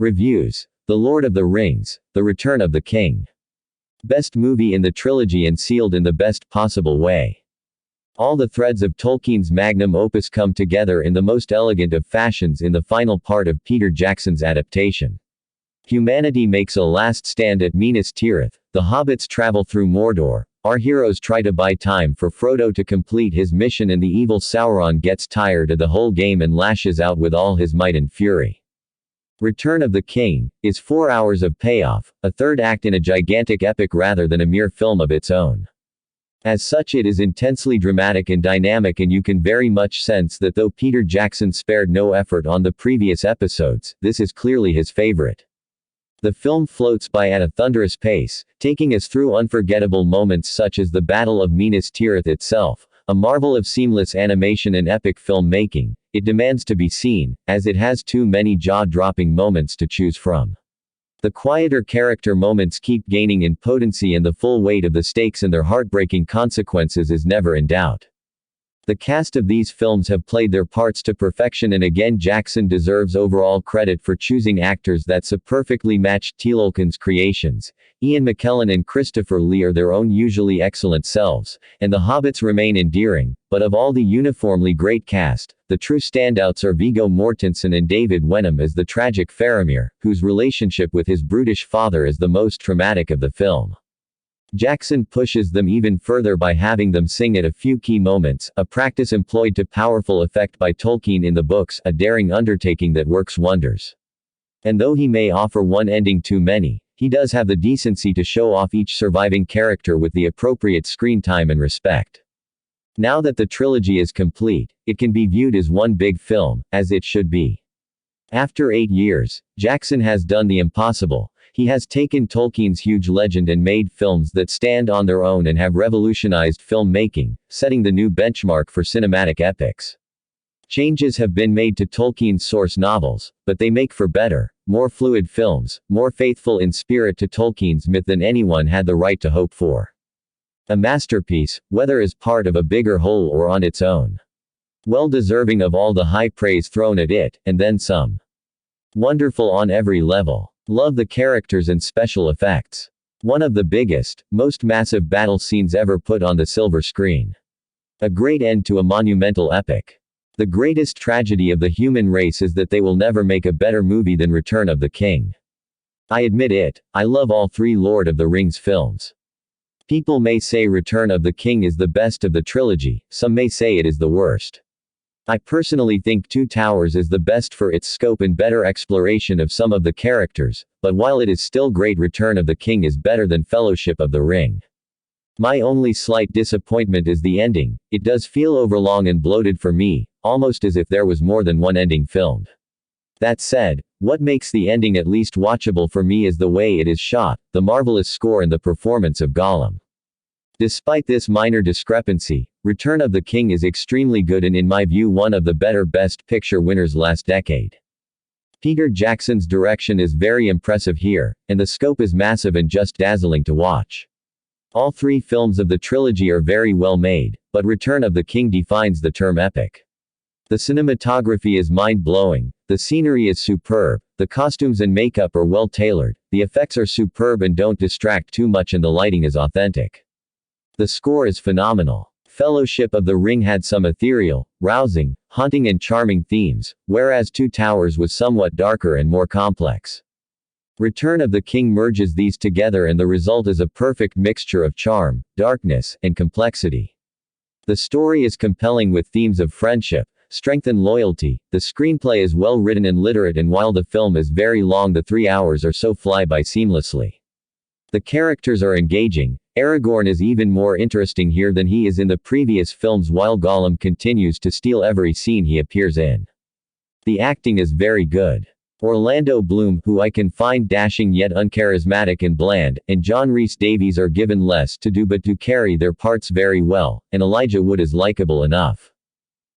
Reviews. The Lord of the Rings, The Return of the King. Best movie in the trilogy and sealed in the best possible way. All the threads of Tolkien's magnum opus come together in the most elegant of fashions in the final part of Peter Jackson's adaptation. Humanity makes a last stand at Minas Tirith, the hobbits travel through Mordor, our heroes try to buy time for Frodo to complete his mission, and the evil Sauron gets tired of the whole game and lashes out with all his might and fury. Return of the King is 4 hours of payoff, a third act in a gigantic epic rather than a mere film of its own. As such, it is intensely dramatic and dynamic, and you can very much sense that though Peter Jackson spared no effort on the previous episodes, this is clearly his favorite. The film floats by at a thunderous pace, taking us through unforgettable moments such as the Battle of Minas Tirith itself, a marvel of seamless animation and epic filmmaking. It demands to be seen, as it has too many jaw-dropping moments to choose from. The quieter character moments keep gaining in potency, and the full weight of the stakes and their heartbreaking consequences is never in doubt. The cast of these films have played their parts to perfection, and again Jackson deserves overall credit for choosing actors that so perfectly matched Tolkien's creations. Ian McKellen and Christopher Lee are their own usually excellent selves, and the hobbits remain endearing, but of all the uniformly great cast, the true standouts are Viggo Mortensen and David Wenham as the tragic Faramir, whose relationship with his brutish father is the most traumatic of the film. Jackson pushes them even further by having them sing at a few key moments, a practice employed to powerful effect by Tolkien in the books, a daring undertaking that works wonders. And though he may offer one ending too many, he does have the decency to show off each surviving character with the appropriate screen time and respect. Now that the trilogy is complete, it can be viewed as one big film, as it should be. After 8 years, Jackson has done the impossible. He has taken Tolkien's huge legend and made films that stand on their own and have revolutionized filmmaking, setting the new benchmark for cinematic epics. Changes have been made to Tolkien's source novels, but they make for better, more fluid films, more faithful in spirit to Tolkien's myth than anyone had the right to hope for. A masterpiece, whether as part of a bigger whole or on its own. Well deserving of all the high praise thrown at it, and then some. Wonderful on every level. Love the characters and special effects. One of the biggest, most massive battle scenes ever put on the silver screen. A great end to a monumental epic. The greatest tragedy of the human race is that they will never make a better movie than Return of the King. I admit it, I love all 3 Lord of the Rings films. People may say Return of the King is the best of the trilogy, some may say it is the worst. I personally think Two Towers is the best for its scope and better exploration of some of the characters, but while it is still great, Return of the King is better than Fellowship of the Ring. My only slight disappointment is the ending. It does feel overlong and bloated for me, almost as if there was more than one ending filmed. That said, what makes the ending at least watchable for me is the way it is shot, the marvelous score and the performance of Gollum. Despite this minor discrepancy, Return of the King is extremely good and in my view one of the better Best Picture winners last decade. Peter Jackson's direction is very impressive here, and the scope is massive and just dazzling to watch. All 3 films of the trilogy are very well made, but Return of the King defines the term epic. The cinematography is mind-blowing, the scenery is superb, the costumes and makeup are well tailored, the effects are superb and don't distract too much, and the lighting is authentic. The score is phenomenal. Fellowship of the Ring had some ethereal, rousing, haunting and charming themes, whereas Two Towers was somewhat darker and more complex. Return of the King merges these together and the result is a perfect mixture of charm, darkness, and complexity. The story is compelling with themes of friendship, strength and loyalty. The screenplay is well written and literate, and while the film is very long, the 3 hours or so fly by seamlessly. The characters are engaging. Aragorn is even more interesting here than he is in the previous films, while Gollum continues to steal every scene he appears in. The acting is very good. Orlando Bloom, who I can find dashing yet uncharismatic and bland, and John Rhys Davies are given less to do but to carry their parts very well, and Elijah Wood is likable enough.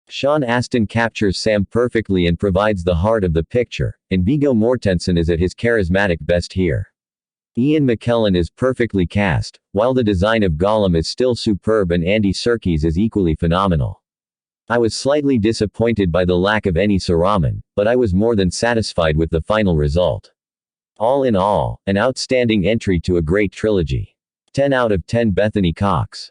Sean Astin captures Sam perfectly and provides the heart of the picture, and Viggo Mortensen is at his charismatic best here. Ian McKellen is perfectly cast, while the design of Gollum is still superb and Andy Serkis is equally phenomenal. I was slightly disappointed by the lack of any Saruman, but I was more than satisfied with the final result. All in all, an outstanding entry to a great trilogy. 10 out of 10 Bethany Cox.